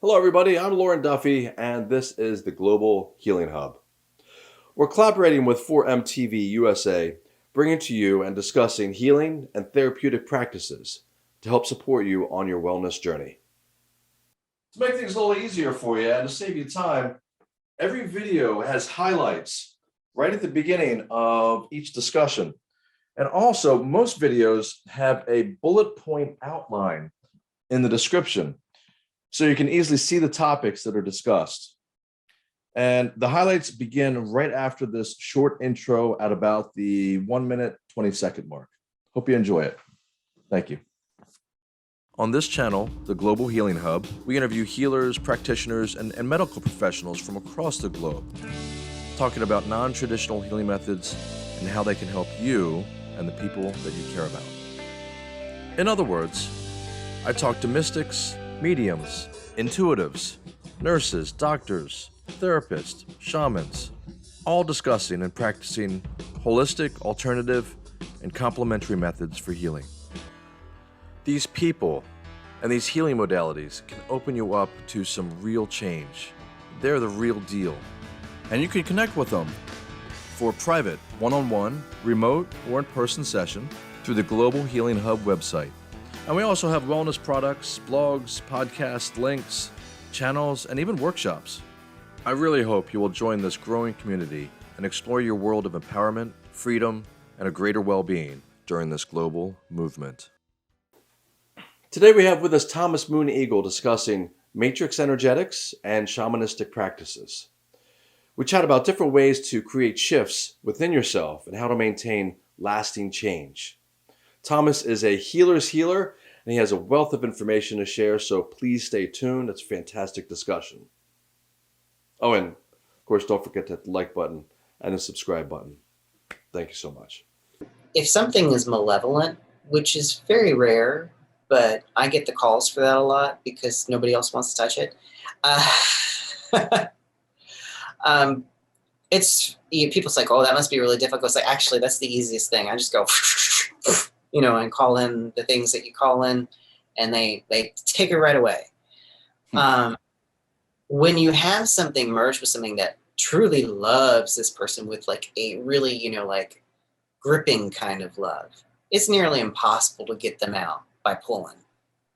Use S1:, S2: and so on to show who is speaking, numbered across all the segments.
S1: Hello, everybody. I'm Lauren Duffy, and this is the Global Healing Hub. We're collaborating with 4MTV USA, bringing to you and discussing healing and therapeutic practices to help support you on your wellness journey. To make things a little easier for you and to save you time, every video has highlights right at the beginning of each discussion. And also, most videos have a bullet point outline in the description, so you can easily see the topics that are discussed. And the highlights begin right after this short intro at about the 1 minute, 20-second mark. Hope you enjoy it. Thank you. On this channel, the Global Healing Hub, we interview healers, practitioners, and medical professionals from across the globe, talking about non-traditional healing methods and how they can help you and the people that you care about. In other words, I talk to mystics, mediums, intuitives, nurses, doctors, therapists, shamans, all discussing and practicing holistic, alternative, and complementary methods for healing. These people and these healing modalities can open you up to some real change. They're the real deal. And you can connect with them for a private, one-on-one, remote, or in-person session through the Global Healing Hub website. And we also have wellness products, blogs, podcasts, links, channels, and even workshops. I really hope you will join this growing community and explore your world of empowerment, freedom, and a greater well-being during this global movement. Today we have with us Thomas Moon Eagle discussing Matrix Energetics and Shamanistic practices. We chat about different ways to create shifts within yourself and how to maintain lasting change. Thomas is a healer's healer, and he has a wealth of information to share, so please stay tuned. It's a fantastic discussion. Oh, and of course, don't forget to hit the like button and the subscribe button. Thank you so much.
S2: If something is malevolent, which is very rare, but I get the calls for that a lot because nobody else wants to touch it. People's like, oh, that must be really difficult. It's like, actually, that's the easiest thing. I just go, and call in the things that you call in, and they take it right away. When you have something merged with something that truly loves this person with like a really, like gripping kind of love, it's nearly impossible to get them out by pulling.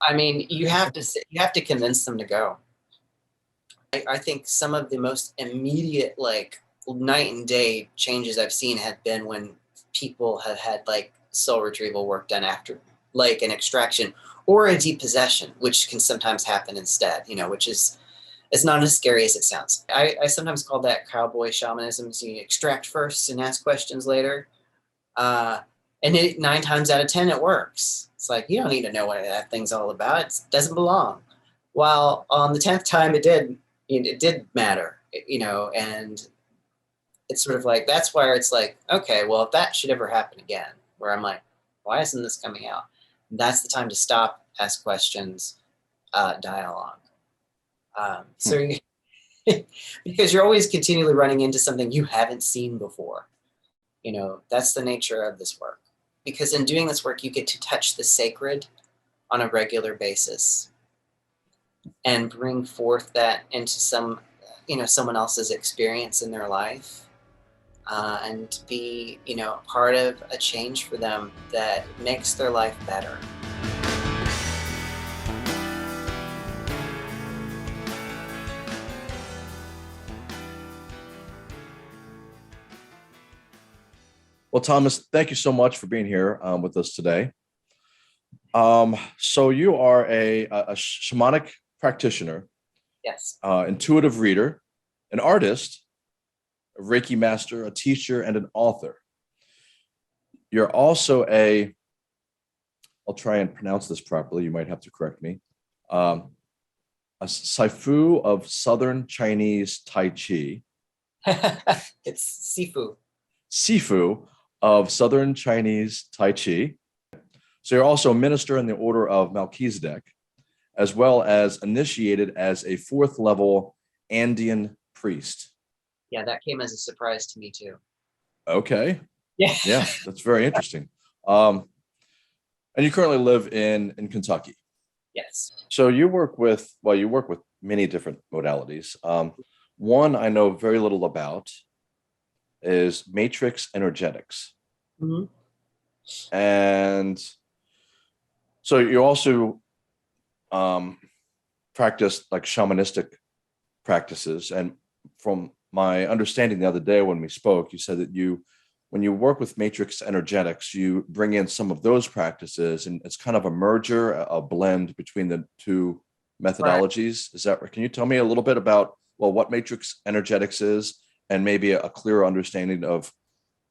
S2: I mean, you have to convince them to go. I think some of the most immediate, like night and day changes I've seen have been when people have had like soul retrieval work done after like an extraction or a depossession, which can sometimes happen instead, which is, it's not as scary as it sounds. I sometimes call that Cowboy Shamanism. So you extract first and ask questions later. And 9 times out of 10, it works. It's like, you don't need to know what that thing's all about. It doesn't belong. While on the 10th time, it did matter, and it's sort of like, that's where it's like, okay, well, if that should ever happen again, where I'm like, why isn't this coming out? That's the time to stop, ask questions, dialogue. Because you're always continually running into something you haven't seen before. That's the nature of this work. Because in doing this work, you get to touch the sacred on a regular basis and bring forth that into someone else's experience in their life, and be, part of a change for them that makes their life better.
S1: Well, Thomas, thank you so much for being here with us today. So you are a shamanic practitioner,
S2: Yes.
S1: Intuitive reader, an artist, a Reiki master, a teacher, and an author. You're also I'll try and pronounce this properly. You might have to correct me. A Sifu of Southern Chinese Tai Chi.
S2: It's Sifu.
S1: Sifu of Southern Chinese Tai Chi. So you're also a minister in the Order of Melchizedek, as well as initiated as a 4th level Andean priest.
S2: Yeah, that came as a surprise to me too.
S1: Okay.
S2: Yeah.
S1: Yeah, that's very interesting. And you currently live in Kentucky.
S2: Yes.
S1: So you work with, well, you work with many different modalities. One I know very little about is Matrix Energetics.
S2: Mhm.
S1: And so you also practice like shamanistic practices. And from my understanding the other day when we spoke, you said that when you work with Matrix Energetics, you bring in some of those practices, and it's kind of a merger, a blend between the two
S2: Right.
S1: methodologies. Is that right? Can you tell me a little bit about, well, what Matrix Energetics is, and maybe a clearer understanding of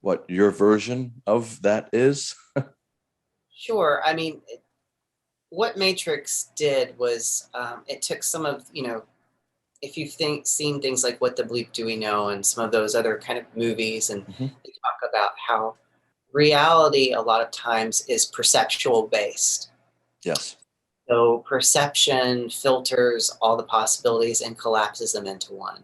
S1: what your version of that is?
S2: Sure. I mean, what Matrix did was it took some of, if you've seen things like What the Bleep Do We Know and some of those other kind of movies, and
S1: Mm-hmm.
S2: they talk about how reality a lot of times is perceptual based.
S1: Yes.
S2: So perception filters all the possibilities and collapses them into one.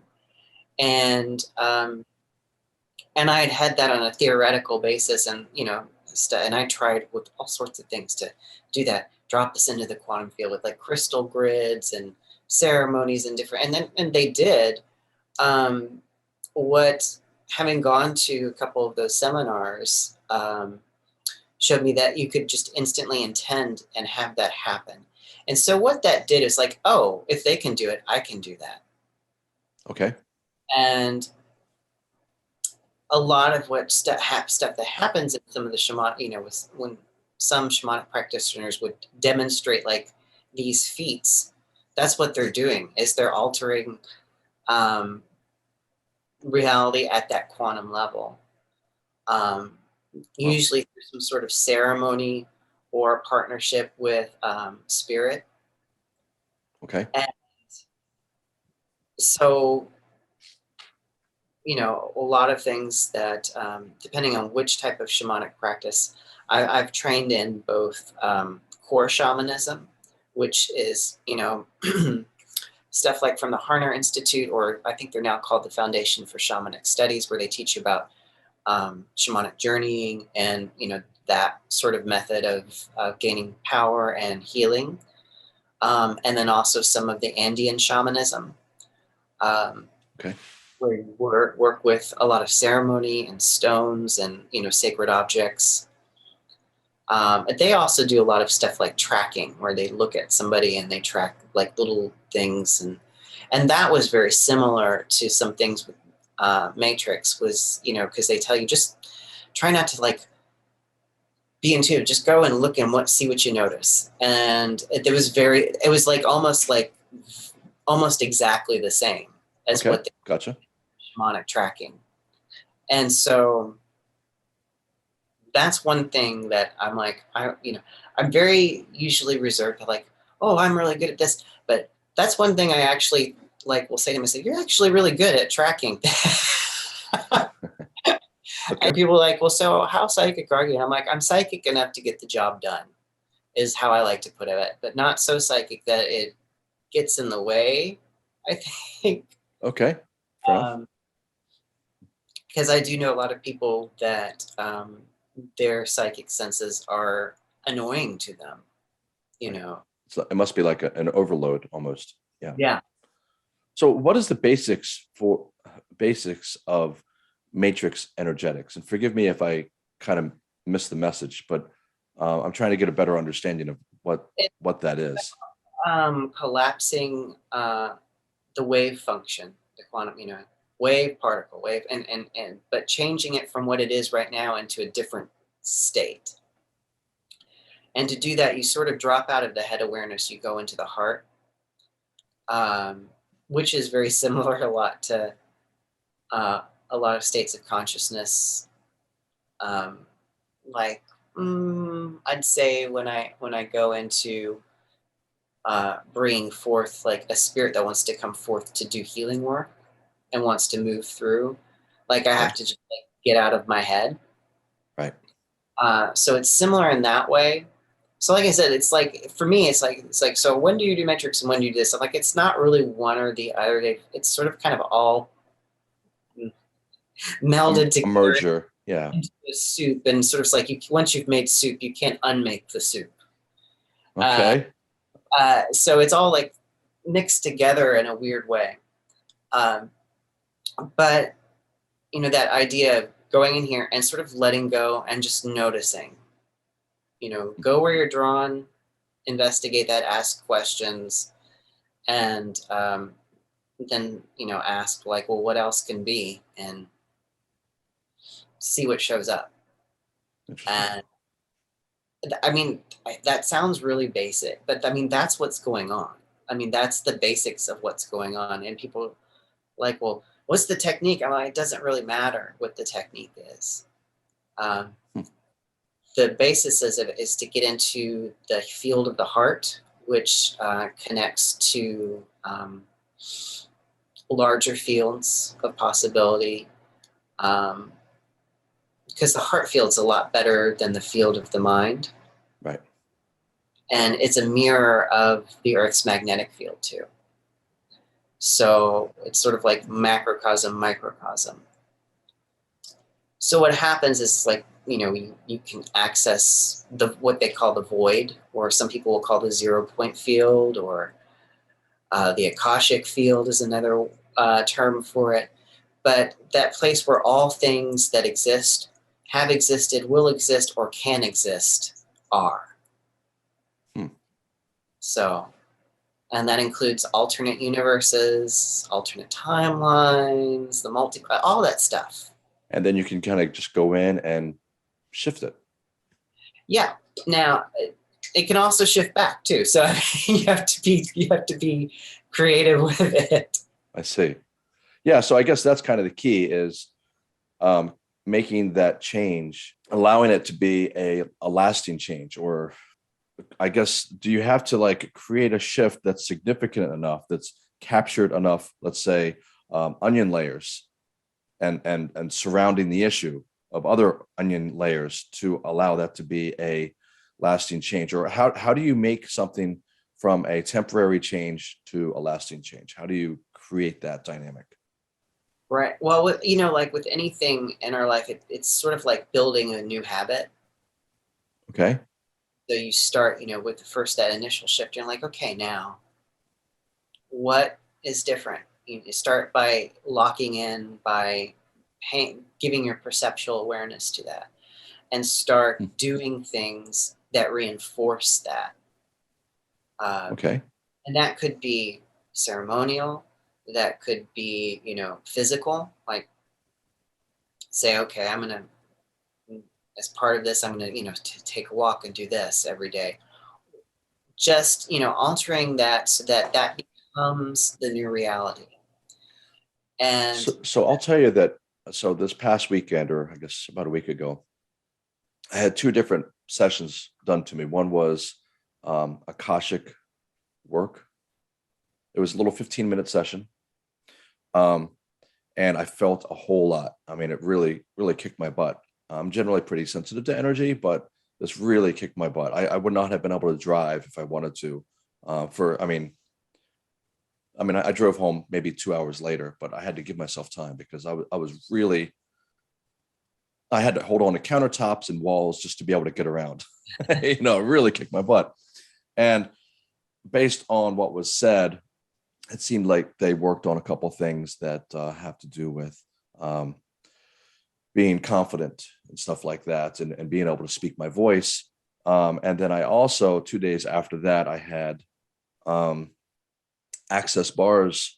S2: And and I had that on a theoretical basis, and and I tried with all sorts of things to do that. Drop this into the quantum field with like crystal grids and ceremonies and different, and they did. Um, what Having gone to a couple of those seminars showed me that you could just instantly intend and have that happen. And so what that did is like, oh, if they can do it, I can do that.
S1: Okay.
S2: And a lot of what stuff that happens in some of the shaman, was when some shamanic practitioners would demonstrate like these feats. That's what they're doing, is they're altering um, reality at that quantum level. Um,
S1: Wow.
S2: Usually through some sort of ceremony or partnership with spirit.
S1: Okay.
S2: And so, a lot of things that, depending on which type of shamanic practice, I've trained in both core shamanism, which is, stuff like from the Harner Institute, or I think they're now called the Foundation for Shamanic Studies, where they teach you about shamanic journeying and, that sort of method of gaining power and healing. And then also some of the Andean shamanism.
S1: Okay.
S2: Where you work with a lot of ceremony and stones and sacred objects. They also do a lot of stuff like tracking, where they look at somebody and they track like little things, and that was very similar to some things with Matrix. Was because they tell you just try not to like be into, just go and look and see what you notice, and it was like almost exactly the same as
S1: Okay.
S2: what the
S1: Gotcha.
S2: shamanic tracking. And so that's one thing that I'm like, I'm very usually reserved to like, oh, I'm really good at this. But that's one thing I actually like will say to myself, you're actually really good at tracking.
S1: Okay.
S2: And people are like, well, so how psychic are you? And I'm like, I'm psychic enough to get the job done, is how I like to put it, but not so psychic that it gets in the way, I think.
S1: Okay. Fair enough.
S2: Because I do know a lot of people that their psychic senses are annoying to them, you
S1: Right.
S2: know.
S1: So it must be like an overload almost. Yeah.
S2: Yeah.
S1: So what is the basics of Matrix Energetics? And forgive me if I kind of missed the message, but I'm trying to get a better understanding of
S2: It,
S1: what that is.
S2: collapsing the wave function, the quantum, wave, particle, wave, and but changing it from what it is right now into a different state. And to do that, you sort of drop out of the head awareness, you go into the heart, which is very similar a lot to a lot of states of consciousness. Um, like I'd say when I go into bringing forth like a spirit that wants to come forth to do healing work and wants to move through, like I
S1: Okay.
S2: have to just like get out of my head.
S1: Right.
S2: So it's similar in that way. So like I said, it's like for me, it's like so when do you do metrics and when do you do this? I'm like it's not really one or the other. It's sort of kind of all melded
S1: A
S2: together
S1: merger. Yeah.
S2: into a soup, and sort of like once you've made soup, you can't unmake the soup. Uh,
S1: Okay.
S2: So it's all like mixed together in a weird way. But, that idea of going in here and sort of letting go and just noticing, go where you're drawn, investigate that, ask questions, and then, ask like, well, what else can be, and see what shows up. And I mean, that sounds really basic, but I mean, that's what's going on. I mean, that's the basics of what's going on. And people like, well, what's the technique? I'm like, it doesn't really matter what the technique is. The basis is to get into the field of the heart, which connects to larger fields of possibility. Because the heart field's a lot better than the field of the mind.
S1: Right.
S2: And it's a mirror of the Earth's magnetic field too. So it's sort of like macrocosm, microcosm. So what happens is like, you can access what they call the void, or some people will call the 0 point field, or the Akashic field is another term for it. But that place where all things that exist, have existed, will exist, or can exist are. So, and that includes alternate universes, alternate timelines, the all that stuff.
S1: And then you can kind of just go in and shift it.
S2: Yeah. Now, it can also shift back too. So you have to be creative with it.
S1: I see. Yeah. So I guess that's kind of the key is making that change, allowing it to be a lasting change, or I guess, do you have to like create a shift that's significant enough, that's captured enough, let's say, onion layers and surrounding the issue of other onion layers to allow that to be a lasting change? Or how do you make something from a temporary change to a lasting change? How do you create that dynamic?
S2: Right. Well, like with anything in our life, it's sort of like building a new habit.
S1: Okay.
S2: So you start, with that initial shift. You're like, okay, now what is different? You start by locking in, by giving your perceptual awareness to that, and start doing things that reinforce that.
S1: Okay.
S2: And that could be ceremonial. That could be, physical. Like, say, okay, I'm going to, as part of this, I'm going to, take a walk and do this every day. Just, altering that so that becomes the new reality. And
S1: so I'll tell you that. So this past weekend, or I guess about a week ago, I had 2 different sessions done to me. One was Akashic work. It was a little 15-minute session. And I felt a whole lot. I mean, it really, really kicked my butt. I'm generally pretty sensitive to energy, but this really kicked my butt. I would not have been able to drive if I wanted to. I drove home maybe 2 hours later, but I had to give myself time because I had to hold on to countertops and walls just to be able to get around. It really kicked my butt. And based on what was said, it seemed like they worked on a couple of things that have to do with being confident and stuff like that, and being able to speak my voice. And then I also, 2 days after that, I had access bars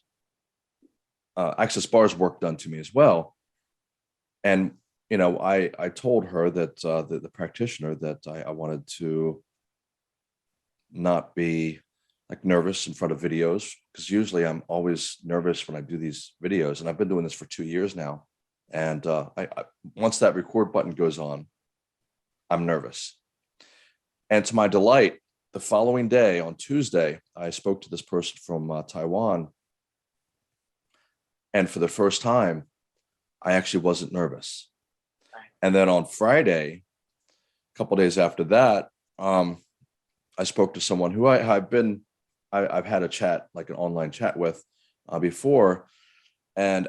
S1: work done to me as well. And, I told her that the practitioner that I wanted to not be like nervous in front of videos, because usually I'm always nervous when I do these videos, and I've been doing this for 2 years now. And I once that record button goes on, I'm nervous. And to my delight, the following day on Tuesday, I spoke to this person from Taiwan. And for the first time, I actually wasn't nervous. Right. And then on Friday, a couple of days after that, I spoke to someone who I've had a chat, like an online chat with before. And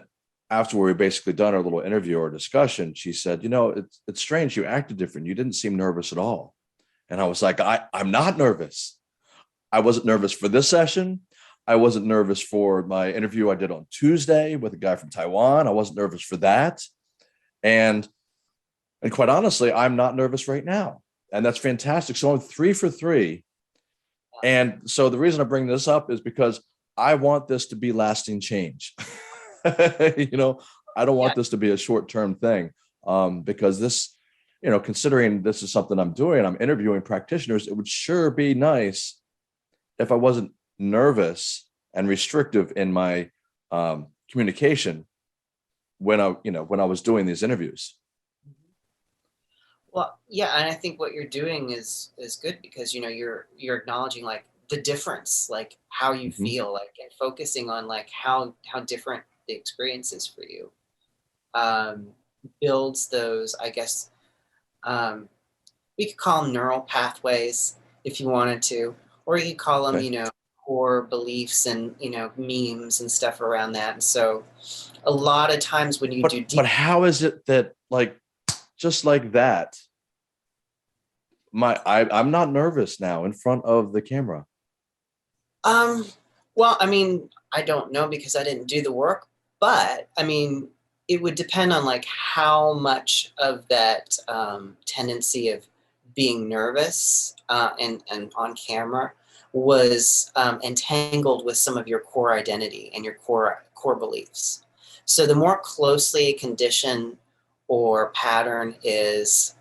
S1: after we were basically done our little interview or discussion, she said, it's strange. You acted different. You didn't seem nervous at all. And I was like, I'm not nervous. I wasn't nervous for this session. I wasn't nervous for my interview I did on Tuesday with a guy from Taiwan. I wasn't nervous for that. And quite honestly, I'm not nervous right now. And that's fantastic. So I'm 3 for 3. And so the reason I bring this up is because I want this to be lasting change. You know, I don't want this to be a short-term thing, because this, you know, considering this is something I'm doing, I'm interviewing practitioners, it would sure be nice if I wasn't nervous and restrictive in my communication when I was doing these interviews.
S2: Well, yeah, and I think what you're doing is good, because, you know, you're acknowledging like the difference, like how you feel, like, and focusing on like how different the experience is for you. Builds those, I guess, we could call them neural pathways if you wanted to, or you could call them, you know, core beliefs and, you know, memes and stuff around that. And so a lot of times when you do deep,
S1: but how is it that, like, just like that, I'm not nervous now in front of the camera?
S2: Well, I mean, I don't know because I didn't do the work, but I mean, it would depend on like how much of that tendency of being nervous and on camera was entangled with some of your core identity and your core beliefs. So the more closely a condition or pattern is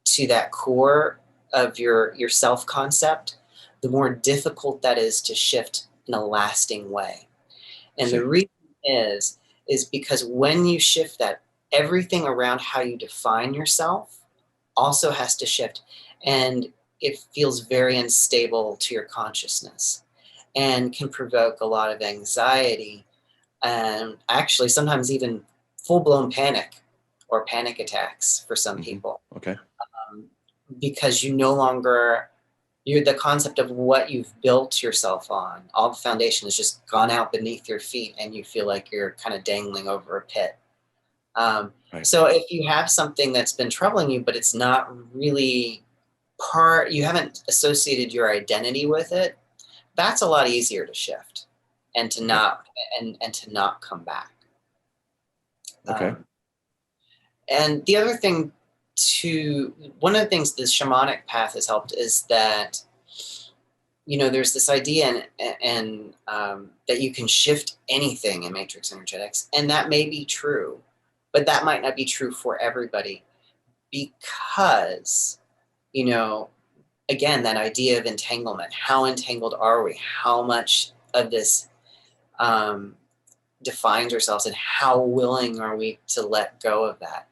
S2: to that core of your self-concept, the more difficult that is to shift in a lasting way. And the reason is because when you shift that, everything around how you define yourself also has to shift. And it feels very unstable to your consciousness and can provoke a lot of anxiety and actually sometimes even full-blown panic or panic attacks for some people.
S1: Okay.
S2: Because you no longer, the concept of what you've built yourself on, all the foundation has just gone out beneath your feet and you feel like you're kind of dangling over a pit. So if you have something that's been troubling you, but it's not really you haven't associated your identity with it, that's a lot easier to shift and to not, and to not come back.
S1: Okay.
S2: And the other thing one of the things the shamanic path has helped is that, you know, there's this idea and that you can shift anything in Matrix Energetics, and that may be true, but that might not be true for everybody, because, you know, again, that idea of entanglement, how entangled are we? How much of this defines ourselves, and how willing are we to let go of that?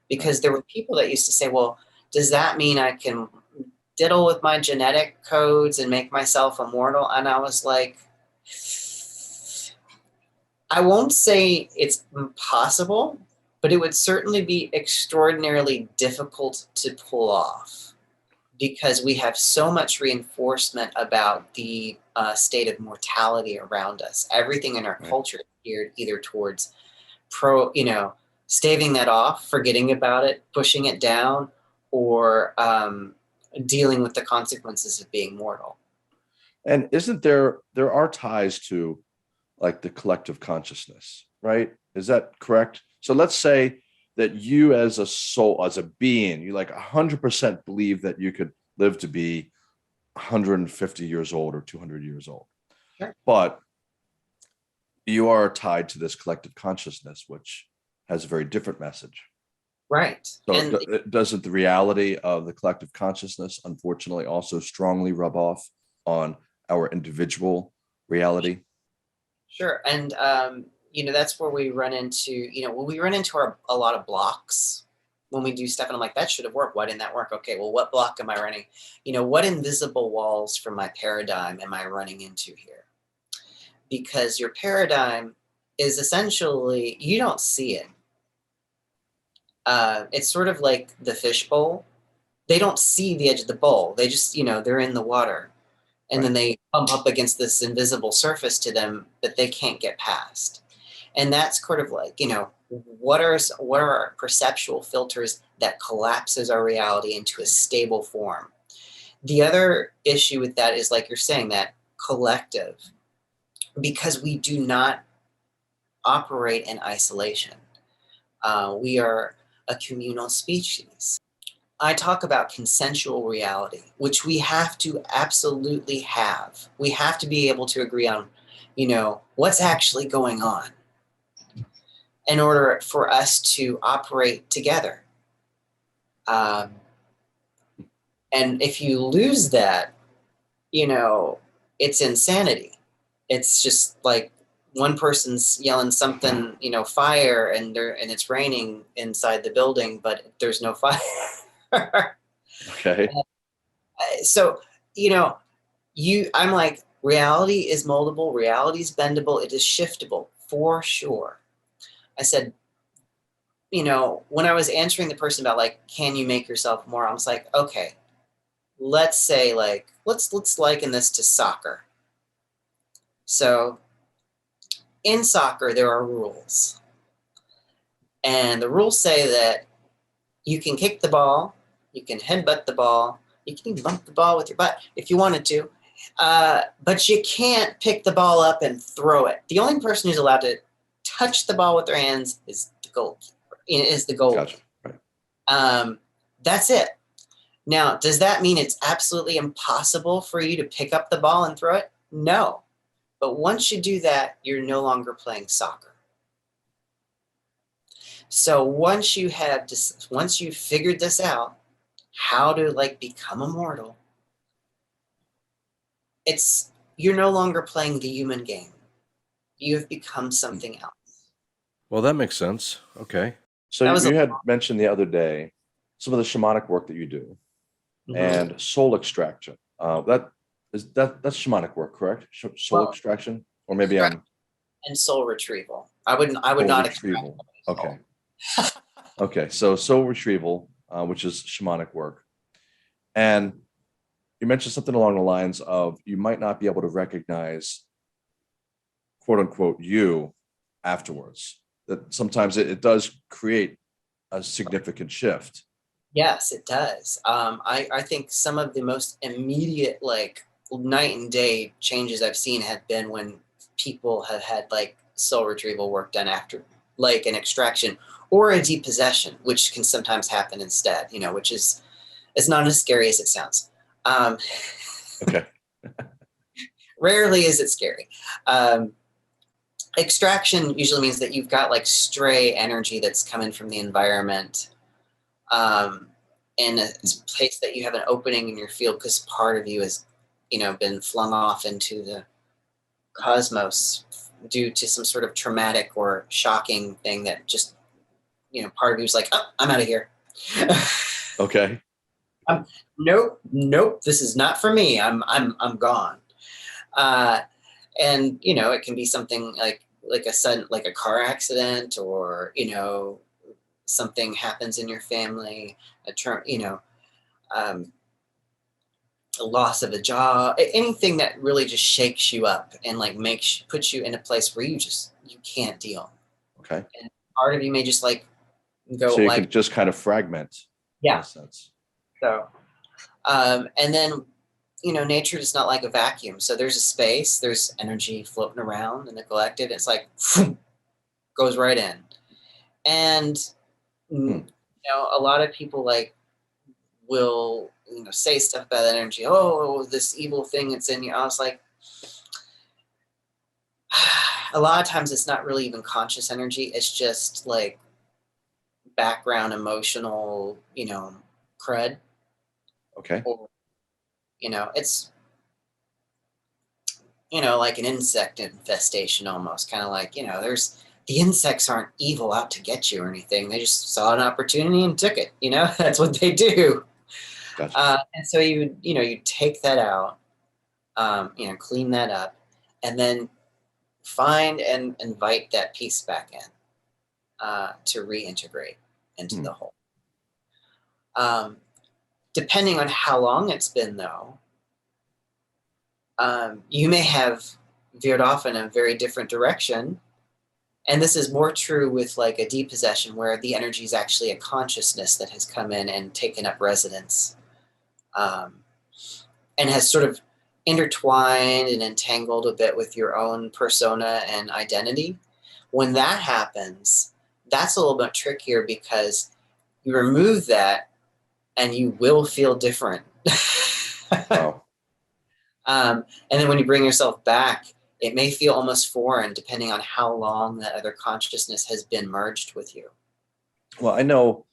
S2: Because there were people that used to say, well, does that mean I can diddle with my genetic codes and make myself immortal? And I was like, I won't say it's impossible, but it would certainly be extraordinarily difficult to pull off, because we have so much reinforcement about the state of mortality around us. Everything in our culture is geared either towards staving that off, forgetting about it, pushing it down, or dealing with the consequences of being mortal. And
S1: isn't there are ties to, like, the collective consciousness, right? Is that correct? So let's say that you as a soul, as a being, you like 100% believe that you could live to be 150 years old or 200 years old.
S2: Sure.
S1: But you are tied to this collective consciousness, which has a very different message.
S2: Right.
S1: So doesn't the reality of the collective consciousness, unfortunately, also strongly rub off on our individual reality?
S2: Sure. And, you know, that's where we run into, a lot of blocks when we do stuff. And I'm like, that should have worked. Why didn't that work? Okay, well, what block am I running? You know, what invisible walls from my paradigm am I running into here? Because your paradigm is essentially, you don't see it. It's sort of like the fishbowl. They don't see the edge of the bowl. They just, they're in the water. And then they bump up against this invisible surface to them that they can't get past. And that's sort of like, what are our perceptual filters that collapses our reality into a stable form? The other issue with that is, like you're saying, that collective, because we do not operate in isolation. We are a communal species. I talk about consensual reality, which we have to absolutely have. We have to be able to agree on, what's actually going on in order for us to operate together. And if you lose that, it's insanity. It's just like one person's yelling something, fire, and it's raining inside the building, but there's no fire.
S1: Okay.
S2: So, I'm like, reality is moldable, reality is bendable, it is shiftable for sure. I said, when I was answering the person about like, can you make yourself more? I was like, okay, let's say like, let's liken this to soccer. So in soccer, there are rules. And the rules say that you can kick the ball, you can headbutt the ball, you can even bump the ball with your butt if you wanted to, but you can't pick the ball up and throw it. The only person who's allowed to touch the ball with their hands is the goalkeeper, is the goalie.
S1: Gotcha. Right.
S2: That's it. Now, does that mean it's absolutely impossible for you to pick up the ball and throw it? No. But once you do that, you're no longer playing soccer. So once you've figured this out, how to like become immortal, you're no longer playing the human game. You have become something else.
S1: Well, that makes sense. Okay. So you had mentioned the other day some of the shamanic work that you do, and soul extraction. That's shamanic work, correct? Soul extraction, or maybe I'm.
S2: And soul retrieval. I would not
S1: retrieval. Okay. Okay. So soul retrieval, which is shamanic work, and you mentioned something along the lines of you might not be able to recognize, quote unquote, you afterwards. That sometimes it does create a significant shift.
S2: Yes, it does. I think some of the most immediate, like night and day changes I've seen have been when people have had like soul retrieval work done after like an extraction or a depossession, which can sometimes happen instead, which is, it's not as scary as it sounds.
S1: Okay.
S2: Rarely is it scary. Extraction usually means that you've got like stray energy that's coming from the environment, in a place that you have an opening in your field because part of you has, been flung off into the cosmos due to some sort of traumatic or shocking thing that just, part of you is like, oh, I'm out of here.
S1: Okay.
S2: Nope, this is not for me. I'm gone. And it can be something like a sudden, like a car accident, or something happens in your family, a loss of a job, anything that really just shakes you up and like puts you in a place where you can't deal.
S1: Okay.
S2: And part of you may just like go.
S1: So you can just kind of fragment.
S2: Yeah.
S1: In a sense.
S2: So, and then, nature is not like a vacuum. So there's a space, there's energy floating around in the collective. It's like, goes right in. And, a lot of people like will, say stuff about that energy. Oh, this evil thing that's in you. I was like, a lot of times it's not really even conscious energy. It's just like background emotional, crud.
S1: Okay.
S2: Or, it's, like an insect infestation almost, kind of like, the insects aren't evil out to get you or anything. They just saw an opportunity and took it, that's what they do.
S1: Gotcha.
S2: And so you take that out, clean that up, and then find and invite that piece back in to reintegrate into the whole. Depending on how long it's been, though, you may have veered off in a very different direction. And this is more true with like a depossession where the energy is actually a consciousness that has come in and taken up residence. and has sort of intertwined and entangled a bit with your own persona and identity. When that happens, that's a little bit trickier because you remove that and you will feel different.
S1: Wow.
S2: And then when you bring yourself back, it may feel almost foreign depending on how long that other consciousness has been merged with you.
S1: Well, I know,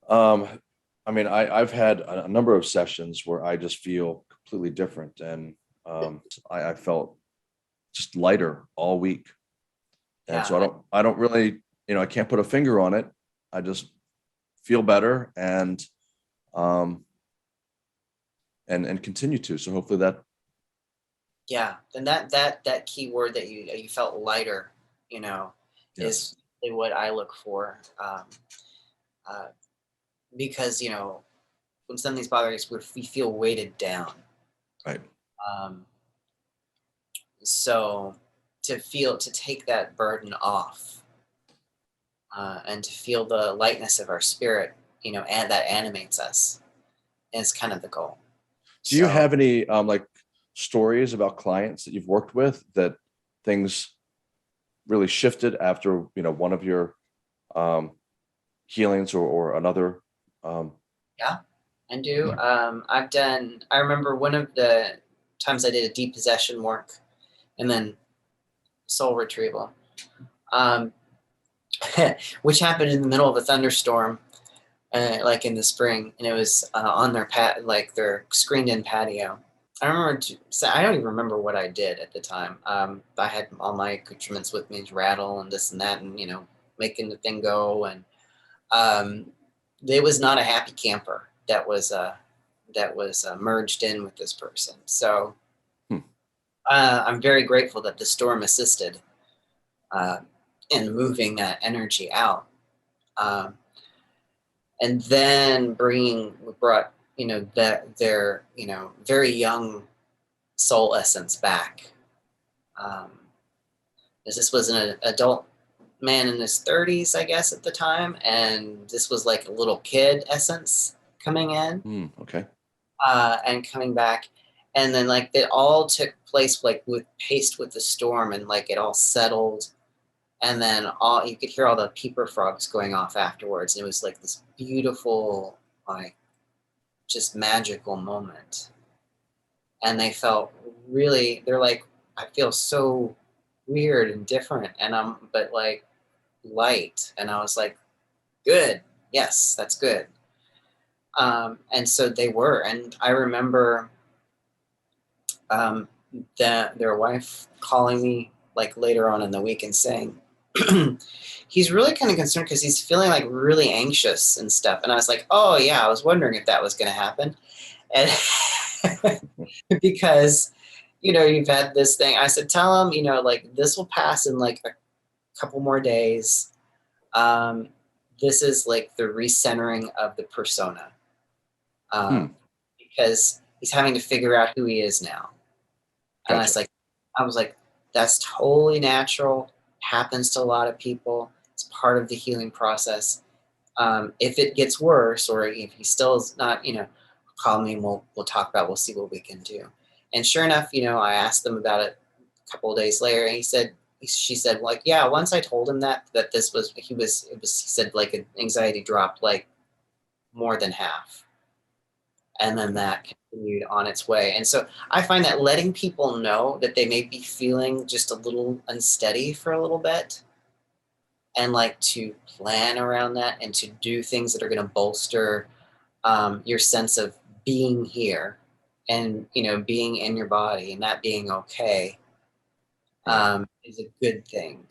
S1: I mean, I've had a number of sessions where I just feel completely different, and I felt just lighter all week. And so
S2: Yeah,
S1: I don't really, I can't put a finger on it. I just feel better, um, and continue to. So hopefully that,
S2: yeah. Then that key word that you felt lighter,
S1: yes,
S2: is what I look for. Uh, because when something's bothering us, we feel weighted down.
S1: right.
S2: Um, so to take that burden off, and to feel the lightness of our spirit, and that animates us, is kind of the goal.
S1: Do you
S2: So
S1: have any like stories about clients that you've worked with that things really shifted after, one of your um, healings or another? Um,
S2: yeah, I do. I remember one of the times I did a depossession work and then soul retrieval, um, which happened in the middle of a thunderstorm, like in the spring, and it was on their screened-in patio. I remember. I don't even remember what I did at the time. I had all my accoutrements with me, rattle and this and that, and making the thing go. And um, it was not a happy camper that was merged in with this person. So
S1: hmm,
S2: I'm very grateful that the storm assisted uh, in moving that energy out. Um, and then brought that their very young soul essence back. um, as this was an adult man in his 30s, I guess, at the time, and this was like a little kid essence coming in,
S1: okay.
S2: and coming back. And then like it all took place like with paced with the storm, and like it all settled, and then all you could hear all the peeper frogs going off afterwards, and it was like this beautiful, like, just magical moment. And they felt they're like, I feel so weird and different, and I'm but like light. And I was like, good, yes, that's good. And so they were. And I remember that their wife calling me like later on in the week and saying, he's really kind of concerned because he's feeling like really anxious and stuff. And I was like, oh yeah, I was wondering if that was going to happen. And because you've had this thing. I said, tell him, like, this will pass in like a couple more days. um, this is like the recentering of the persona,
S1: Hmm,
S2: because he's having to figure out who he is now. And
S1: gotcha.
S2: I was like, that's totally natural, happens to a lot of people. It's part of the healing process. If it gets worse, or if he still is not, call me and we'll talk about, we'll see what we can do. And sure enough, I asked them about it a couple of days later, and she said, like, yeah, once I told him that this was, he said, like, anxiety dropped like more than half. And then that continued on its way. And so I find that letting people know that they may be feeling just a little unsteady for a little bit, and like to plan around that and to do things that are going to bolster your sense of being here, and being in your body, and that being okay,
S1: Right.
S2: is a good thing.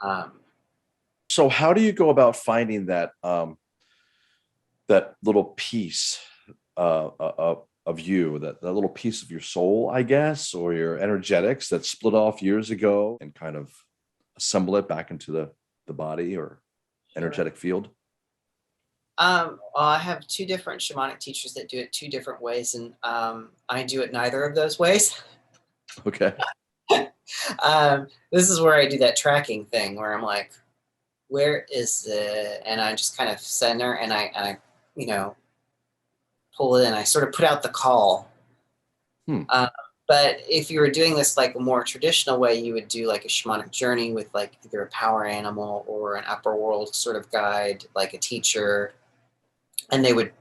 S2: Um,
S1: So how do you go about finding that little piece of you, that little piece of your soul, I guess, or your energetics that split off years ago, and kind of assemble it back into the body or
S2: sure.
S1: energetic field?
S2: Well, I have two different shamanic teachers that do it two different ways, and I do it neither of those ways.
S1: Okay.
S2: This is where I do that tracking thing where I'm like, where is it? And I just kind of center, and I pull it in. I sort of put out the call. But if you were doing this like a more traditional way, you would do like a shamanic journey with like either a power animal or an upper world sort of guide, like a teacher, and they would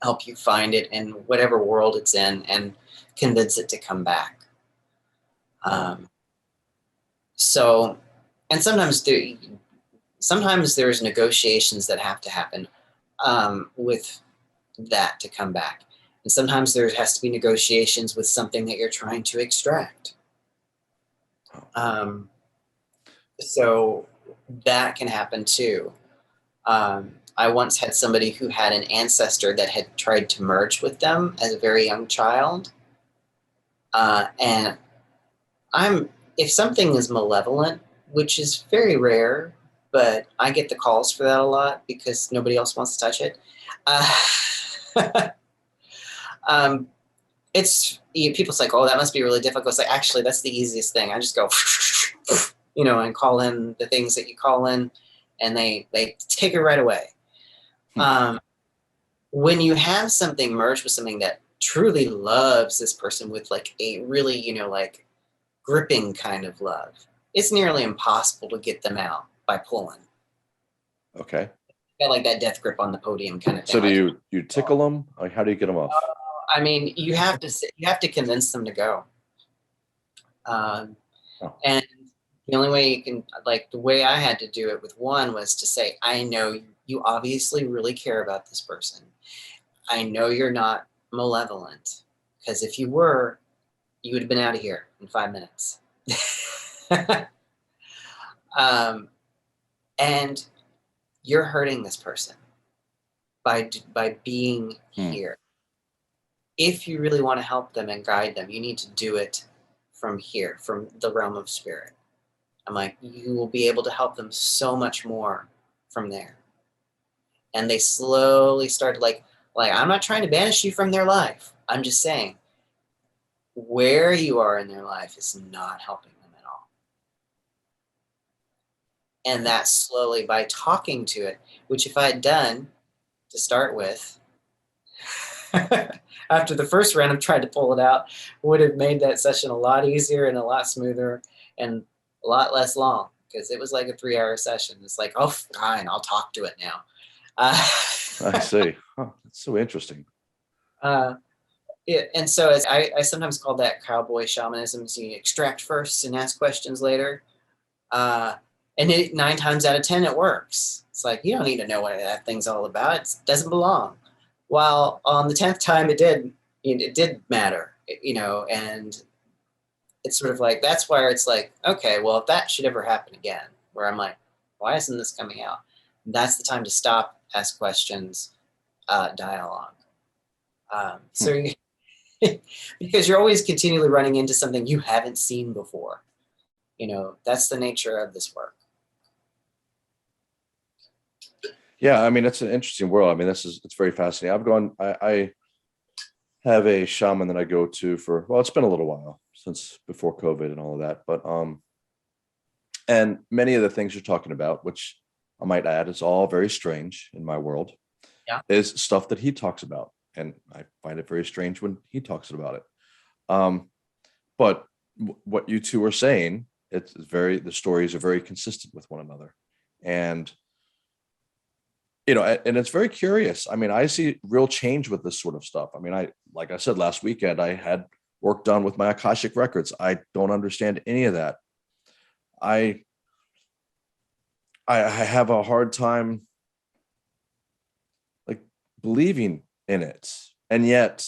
S2: help you find it in whatever world it's in and convince it to come back. So, and sometimes there's negotiations that have to happen with that to come back. And sometimes there has to be negotiations with something that you're trying to extract. So that can happen too. I once had somebody who had an ancestor that had tried to merge with them as a very young child. And if something is malevolent, which is very rare, but I get the calls for that a lot because nobody else wants to touch it. People's like, oh, that must be really difficult. It's like, actually, that's the easiest thing. I just go, and call in the things that you call in, and they take it right away. When you have something merge with something that truly loves this person with like a really, like gripping kind of love, it's nearly impossible to get them out by pulling.
S1: Okay.
S2: Got like that death grip on the podium kind of thing.
S1: So do you tickle them? Like, how do you get them off?
S2: I mean, you have to convince them to go. And the only way you can, like the way I had to do it with one was to say, I know you obviously really care about this person. I know you're not malevolent, because if you were, you would have been out of here in 5 minutes. And you're hurting this person by being here. If you really want to help them and guide them, you need to do it from here, from the realm of spirit. I'm like, you will be able to help them so much more from there. And they slowly started like I'm not trying to banish you from their life. I'm just saying where you are in their life is not helping them at all. And that slowly, by talking to it, which if I had done to start with, after the first round of trying to pull it out, would have made that session a lot easier and a lot smoother and a lot less long, because it was like a 3-hour session. It's like, oh, fine, I'll talk to it now.
S1: I see. That's so interesting.
S2: And so I sometimes call that Cowboy Shamanism. So you extract first and ask questions later. And 9 times out of 10, it works. It's like, you don't need to know what that thing's all about. It doesn't belong. While on the 10th time, it did matter, and it's sort of like, that's where it's like, okay, well, if that should ever happen again, where I'm like, why isn't this coming out? That's the time to stop, ask questions, dialogue. So because you're always continually running into something you haven't seen before. That's the nature of this work.
S1: Yeah, I mean, it's an interesting world. I mean, it's very fascinating. I have a shaman that I go to for, well, it's been a little while since before COVID and all of that, but and many of the things you're talking about, which I might add is all very strange in my world, is stuff that he talks about, and I find it very strange when he talks about it. But what you two are saying, the stories are very consistent with one another, and and it's very curious. I mean, I see real change with this sort of stuff. I mean, like I said, last weekend, I had work done with my Akashic records. I don't understand any of that. I have a hard time like believing in it. And yet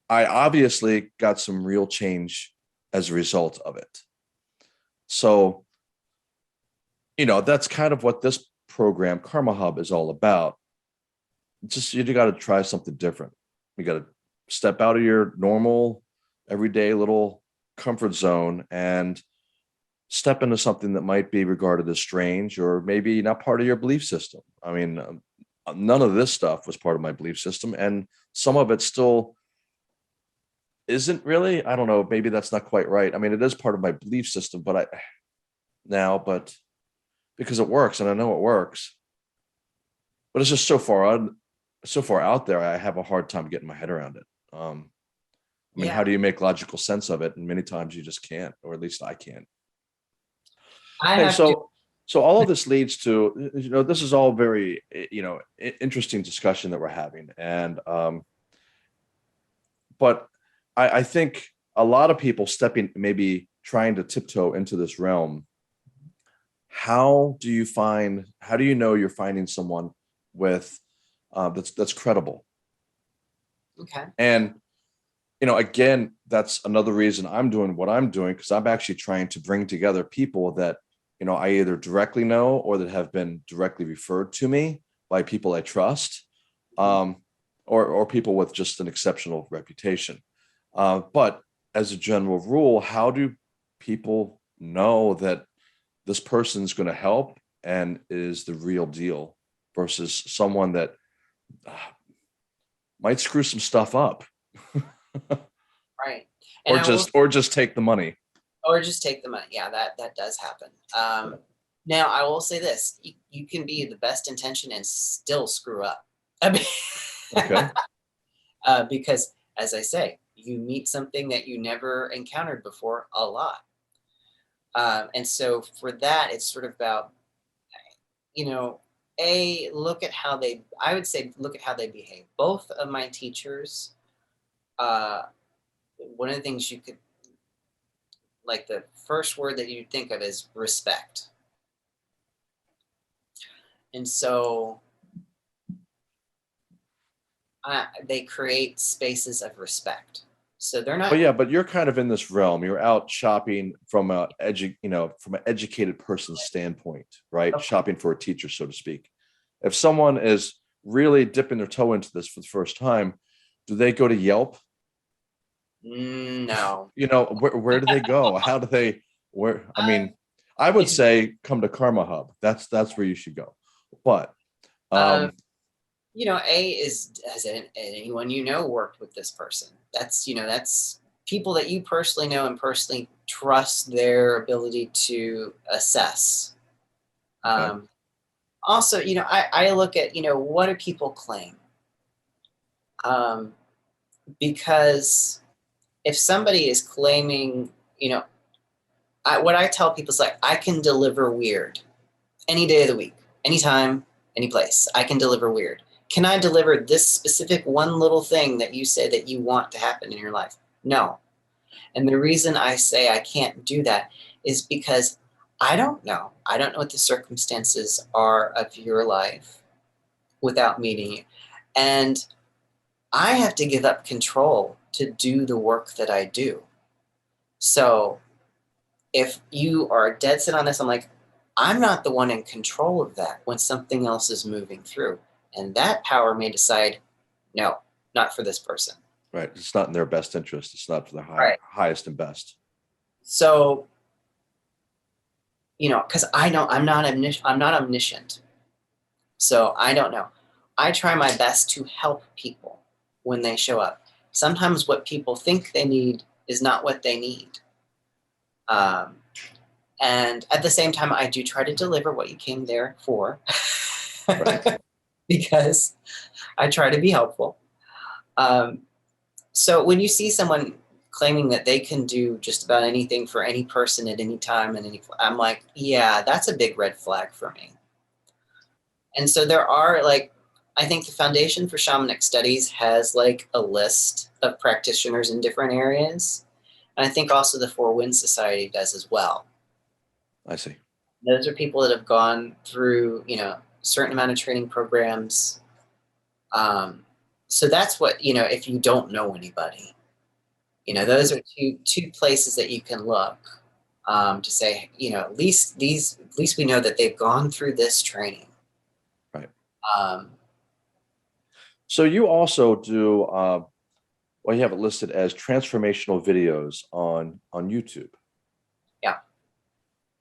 S1: I obviously got some real change as a result of it. So, that's kind of what this program, Karma Hubb, is all about. Just, you got to try something different. You got to step out of your normal, everyday little comfort zone and step into something that might be regarded as strange or maybe not part of your belief system. I mean, none of this stuff was part of my belief system, and some of it still isn't really. I don't know, maybe that's not quite right. I mean, it is part of my belief system, but because it works and I know it works, but it's just so far so far out there, I have a hard time getting my head around it. I mean,
S2: Yeah,
S1: how do you make logical sense of it? And many times you just can't, or at least I can't.
S2: I
S1: Hey,
S2: have to.
S1: so all of this leads to, this is all very, interesting discussion that we're having. And, but I think a lot of people maybe trying to tiptoe into this realm. How do you know you're finding someone with, that's credible?
S2: Okay.
S1: And, again, that's another reason I'm doing what I'm doing, because I'm actually trying to bring together people that, I either directly know or that have been directly referred to me by people I trust, um, or people with just an exceptional reputation. But as a general rule, how do people know that this person's going to help and is the real deal versus someone that uh, might screw some stuff up?
S2: Right. And
S1: or
S2: I will,
S1: just take the money?
S2: or just take the money. Yeah, that does happen. Now I will say this: you can be the best intention and still screw up. I mean,
S1: Okay.
S2: because as I say, you meet something that you never encountered before a lot. And so for that, it's sort of about, you know, look at how I would say, look at how they behave. Both of my teachers, uh, one of the things you could, like the first word that you think of is respect. And so they create spaces of respect. So they're
S1: But
S2: not,
S1: yeah, but you're kind of in this realm. You're out shopping from from an educated person's standpoint, right?
S2: okay,
S1: Shopping for a teacher, so to speak. If someone is really dipping their toe into this for the first time, do they go to Yelp?
S2: no.
S1: Where do they go? How do they, where, I
S2: Uh,
S1: mean, I would
S2: if,
S1: say come to Karma Hub. That's where you should go. But
S2: uh,
S1: um,
S2: A is, has anyone worked with this person? That's people that you personally know and personally trust their ability to assess.
S1: okay.
S2: Um, Also, I look at, what do people claim? Um, because if somebody is claiming, what I tell people is like, I can deliver weird any day of the week, anytime, any place. I can deliver weird. Can I deliver this specific one little thing that you say that you want to happen in your life? No. And the reason I say I can't do that is because I don't know. I don't know what the circumstances are of your life without meeting you. And I have to give up control to do the work that I do. So if you are dead set on this, I'm like, I'm not the one in control of that when something else is moving through. And that power may decide, no, not for this person.
S1: Right. It's not in their best interest. It's not for the
S2: Right.
S1: highest and best.
S2: So, because I know I'm not omniscient. So I don't know. I try my best to help people when they show up. Sometimes what people think they need is not what they need. Um, and at the same time, I do try to deliver what you came there for
S1: Right.
S2: because I try to be helpful. Um, so when you see someone claiming that they can do just about anything for any person at any time and I'm like, yeah, that's a big red flag for me. And so there are I think the Foundation for Shamanic Studies has like a list of practitioners in different areas. And I think also the Four Winds Society does as well.
S1: I see.
S2: Those are people that have gone through, a certain amount of training programs. So that's what, if you don't know anybody, those are two places that you can look to say, at least we know that they've gone through this training.
S1: Right.
S2: Um,
S1: So you also do, well, you have it listed as transformational videos on YouTube.
S2: yeah.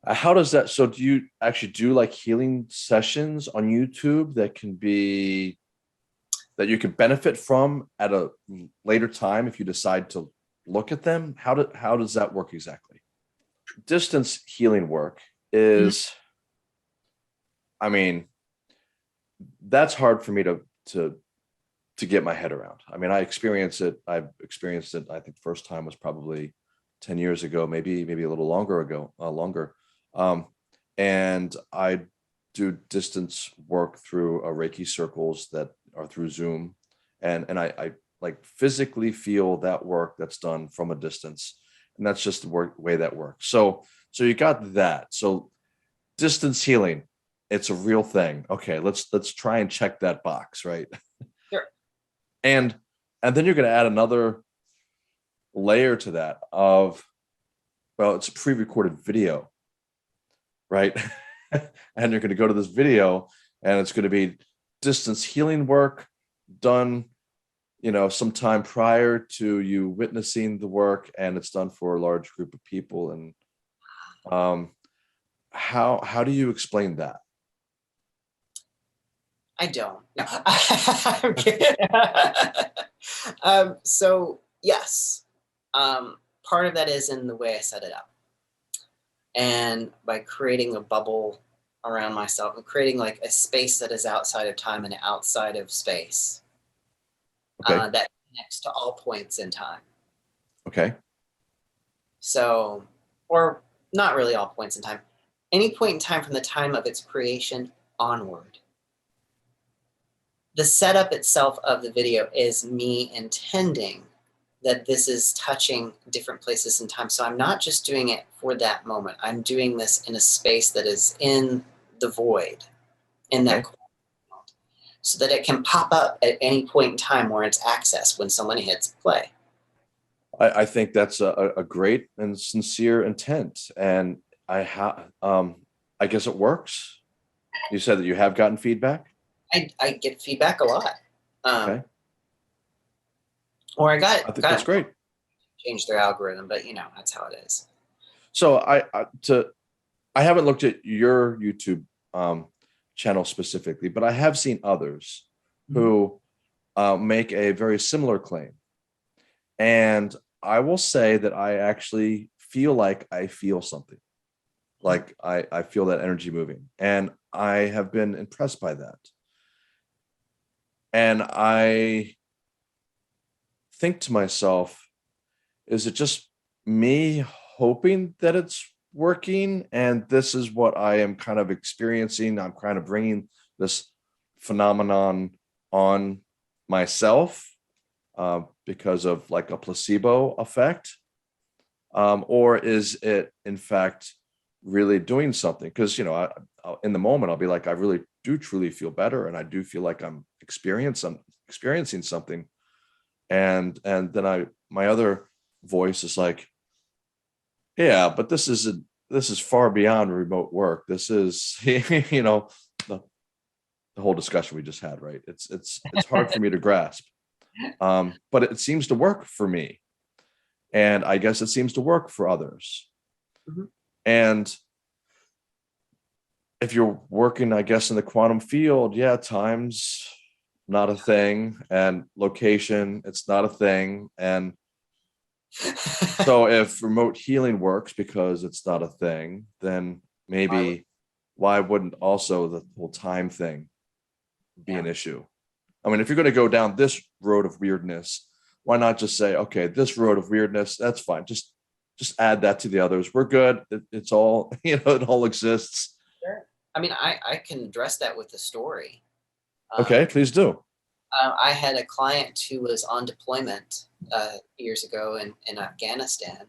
S1: How does that? So do you actually do like healing sessions on YouTube that you can benefit from at a later time if you decide to look at them? How does that work exactly? Distance healing work
S2: Mhm.
S1: is, I mean, that's hard for me to to get my head around. I mean, I've experienced it. I think first time was probably 10 years ago, maybe a little longer. And I do distance work through Reiki circles that are through Zoom. And I like physically feel that work that's done from a distance. And that's just the way that works. So you got that. So distance healing, it's a real thing. Okay, let's try and check that box, right?
S2: Sure.
S1: And then you're going to add another layer to that of, well, it's a pre-recorded video, right? And you're going to go to this video and it's going to be distance healing work done, sometime prior to you witnessing the work, and it's done for a large group of people. And how do you explain that?
S2: I don't. No. I'm kidding. So yes, part of that is in the way I set it up, and by creating a bubble around myself and creating like a space that is outside of time and outside of space,
S1: Okay.
S2: that connects to all points in time.
S1: Okay.
S2: So, or not really all points in time, any point in time from the time of its creation onward. The setup itself of the video is me intending that this is touching different places in time. So I'm not just doing it for that moment. I'm doing this in a space that is in the void, in that corner, so that it can pop up at any point in time where it's accessed when someone hits play.
S1: I think that's a great and sincere intent. And I guess it works. You said that you have gotten feedback?
S2: I get feedback a lot.
S1: Okay.
S2: Or I
S1: think that's great.
S2: Change their algorithm, but that's how it is.
S1: So I haven't looked at your YouTube channel specifically, but I have seen others who make a very similar claim. And I will say that I actually feel like I feel something. Like I feel that energy moving. And I have been impressed by that. And I think to myself, is it just me hoping that it's working? And this is what I am kind of experiencing. I'm kind of bringing this phenomenon on myself because of like a placebo effect. Or is it, in fact, really doing something? Because, in the moment, I'll be like, I really do truly feel better. And I do feel like I'm experiencing something. And then my other voice is like, yeah, but this is far beyond remote work. This is, the whole discussion we just had, right? It's hard for me to grasp. But it seems to work for me. And I guess it seems to work for others. Mm-hmm. And if you're working, I guess, in the quantum field, yeah, time's not a thing, and location, it's not a thing. And so if remote healing works because it's not a thing, then maybe why wouldn't also the whole time thing be an issue? I mean, if you're going to go down this road of weirdness, why not just say, okay, this road of weirdness, that's fine. Just add that to the others. We're good. It's all, it all exists.
S2: Sure. I mean, I can address that with a story.
S1: Okay, please do.
S2: I had a client who was on deployment years ago in Afghanistan,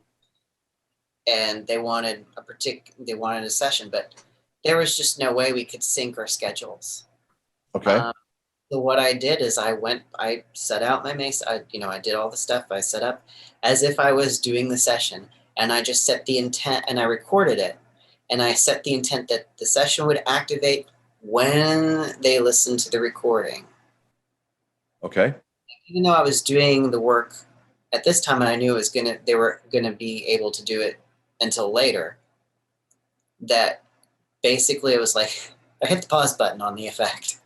S2: and they wanted a session, but there was just no way we could sync our schedules.
S1: Okay.
S2: So what I did is I set out my mace. I did all the stuff. I set up as if I was doing the session, and I just set the intent, and I recorded it, and I set the intent that the session would activate when they listened to the recording.
S1: Okay.
S2: Even though I was doing the work at this time, and I knew they were gonna be able to do it until later, that basically it was like I hit the pause button on the effect.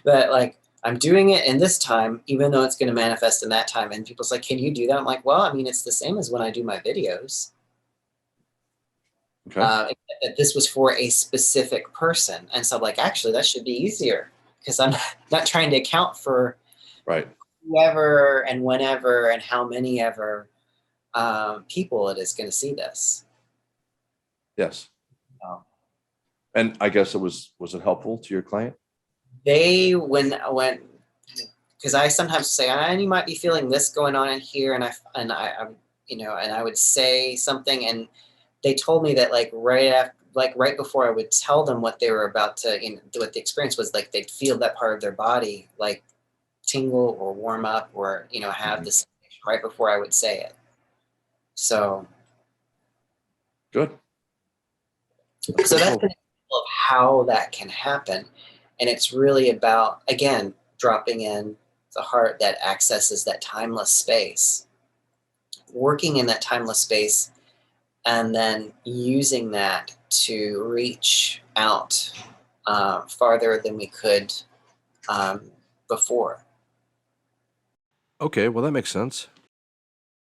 S2: That like I'm doing it in this time, even though it's going to manifest in that time. And people's like, can you do that? I'm like, well, I mean, it's the same as when I do my videos.
S1: Okay.
S2: This was for a specific person. And so I'm like, actually, that should be easier. because I'm not trying to account for
S1: Right.
S2: whoever and whenever and how many ever people it is going to see this.
S1: Yes.
S2: Um,
S1: And I guess was it helpful to your client?
S2: they when because I sometimes say, you might be feeling this going on in here, and I you know, and I would say something, and they told me that like right before I would tell them what they were about to, what the experience was, like they'd feel that part of their body like tingle or warm up or have this right before I would say it. So
S1: Good.
S2: that's an example of how that can happen, and it's really about, again, dropping in the heart that accesses that timeless space, working in that timeless space, and then using that to reach out farther than we could before.
S1: Okay, well, that makes sense.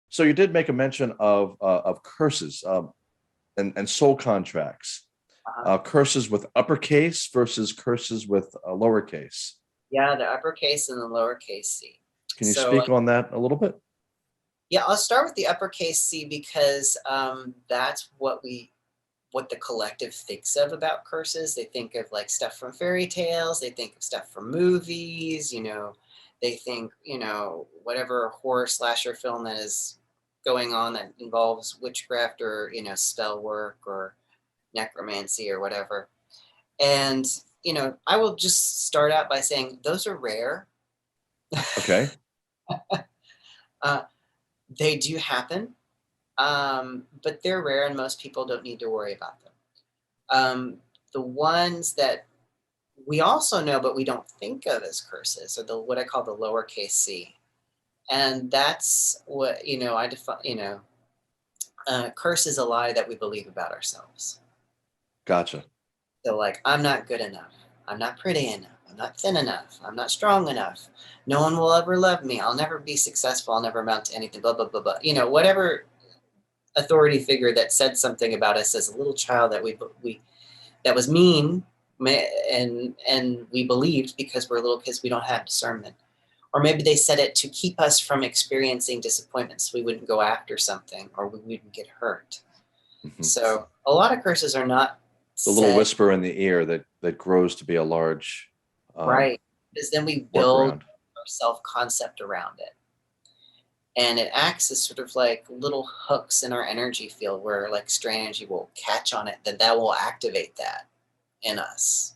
S1: So you did make a mention of curses and soul contracts. Curses with uppercase versus curses with lowercase.
S2: Yeah, the uppercase and the lowercase C.
S1: Can you speak on that a little bit?
S2: Yeah, I'll start with the uppercase C because that's what the collective thinks of about curses. They think of like stuff from fairy tales. They think of stuff from movies. They think whatever horror slasher film that is going on that involves witchcraft or spell work or necromancy or whatever. And I will just start out by saying those are rare.
S1: Okay.
S2: They do happen, but they're rare, and most people don't need to worry about them. The ones that we also know, but we don't think of as curses, are what I call the lowercase c, and that's what I define. Curse is a lie that we believe about ourselves.
S1: Gotcha.
S2: So, like, I'm not good enough. I'm not pretty enough. I'm not thin enough. I'm not strong enough. No one will ever love me. I'll never be successful. I'll never amount to anything. Blah blah blah blah. Whatever authority figure that said something about us as a little child that we that was mean, and we believed because we're little kids, we don't have discernment. Or maybe they said it to keep us from experiencing disappointments. So we wouldn't go after something, or we wouldn't get hurt. Mm-hmm. So a lot of curses are not
S1: the little whisper in the ear that grows to be a large
S2: right, because then we build our self-concept around it. And it acts as sort of like little hooks in our energy field where like stray energy will catch on it, that will activate that in us.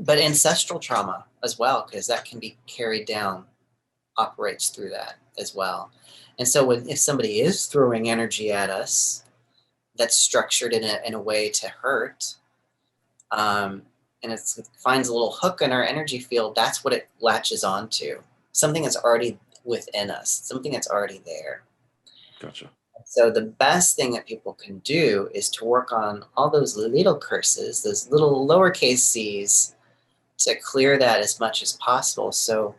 S2: But ancestral trauma as well, because that can be carried down, operates through that as well. And so if somebody is throwing energy at us that's structured in a way to hurt, and it finds a little hook in our energy field, that's what it latches onto. Something that's already within us, something that's already there.
S1: Gotcha.
S2: So the best thing that people can do is to work on all those little curses, those little lowercase c's, to clear that as much as possible. So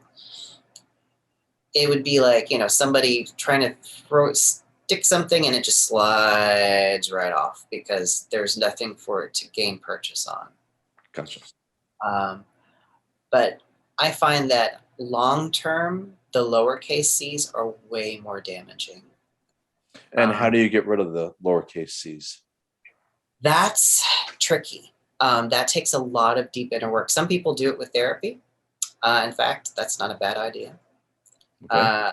S2: it would be like, somebody trying to stick something and it just slides right off because there's nothing for it to gain purchase on.
S1: Gotcha.
S2: But I find that long-term, the lowercase c's are way more damaging.
S1: And how do you get rid of the lowercase c's?
S2: That's tricky. That takes a lot of deep inner work. Some people do it with therapy. In fact, that's not a bad idea. Okay.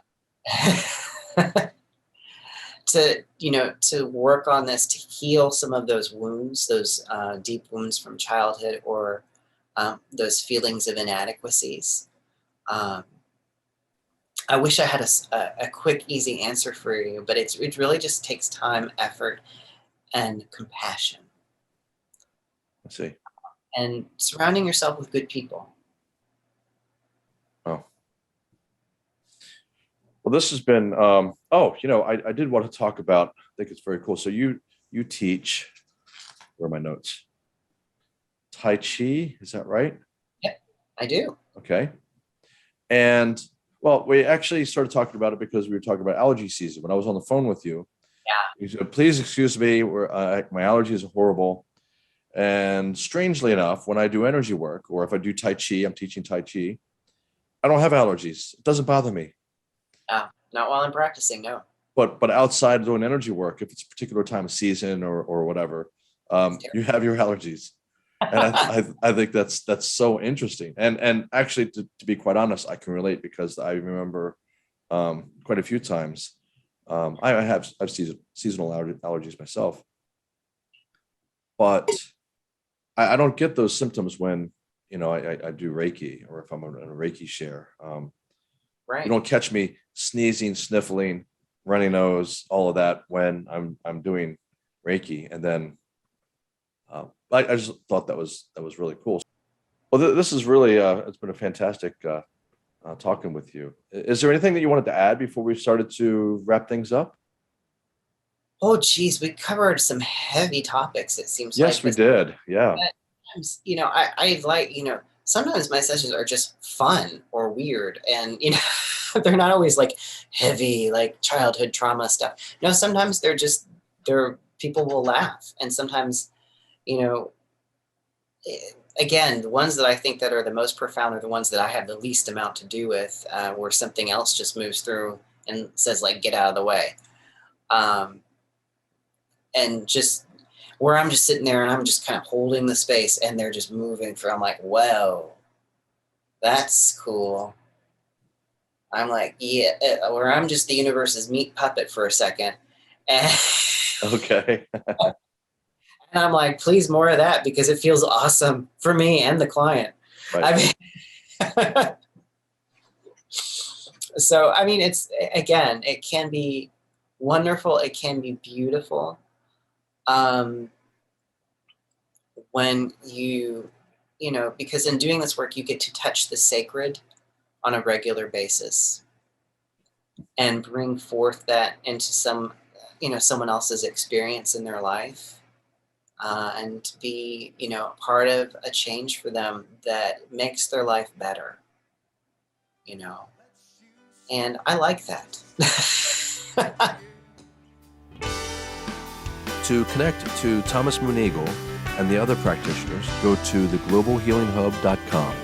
S2: To work on this, to heal some of those wounds, those deep wounds from childhood, or those feelings of inadequacies. I wish I had a quick, easy answer for you, but it really just takes time, effort, and compassion.
S1: I see.
S2: And surrounding yourself with good people.
S1: Oh. Well, this has been, I did want to talk about, I think it's very cool. So you teach, where are my notes? Tai Chi, is that right?
S2: Yep, I do.
S1: Okay. And, well, we actually started talking about it because we were talking about allergy season. When I was on the phone with you, you said, please excuse me, my allergies are horrible. And strangely enough, when I do energy work, or if I do Tai Chi, I'm teaching Tai Chi, I don't have allergies. It doesn't bother me.
S2: Not while I'm practicing, no.
S1: But outside doing energy work, if it's a particular time of season or whatever, you have your allergies. And I think that's so interesting. And actually, to be quite honest, I can relate, because I remember quite a few times. I've seasonal allergies myself, but I don't get those symptoms when, I do Reiki, or if I'm in a Reiki share.
S2: Right.
S1: You don't catch me sneezing, sniffling, runny nose, all of that when I'm doing Reiki. And then I just thought that was really cool. Well, this is really it's been a fantastic talking with you. Is there anything that you wanted to add before we started to wrap things up?
S2: Oh, geez, we covered some heavy topics, it seems like.
S1: Yes, we did. Yeah.
S2: I like, sometimes my sessions are just fun or weird, and, they're not always like heavy, like childhood trauma stuff. No, sometimes people will laugh. And sometimes, again, the ones that I think that are the most profound are the ones that I have the least amount to do with, where something else just moves through and says, like, get out of the way. And just where I'm just sitting there and I'm just kind of holding the space, and they're just moving through. I'm like, whoa, that's cool. I'm like, yeah, where I'm just the universe's meat puppet for a second. And
S1: Okay.
S2: And I'm like, please, more of that, because it feels awesome for me and the client.
S1: Right.
S2: So, it's, again, it can be wonderful. It can be beautiful. When because in doing this work, you get to touch the sacred on a regular basis and bring forth that into someone else's experience in their life, and to be, part of a change for them that makes their life better, and I like that.
S1: To connect to Thomas Moonagel and the other practitioners, go to theglobalhealinghub.com.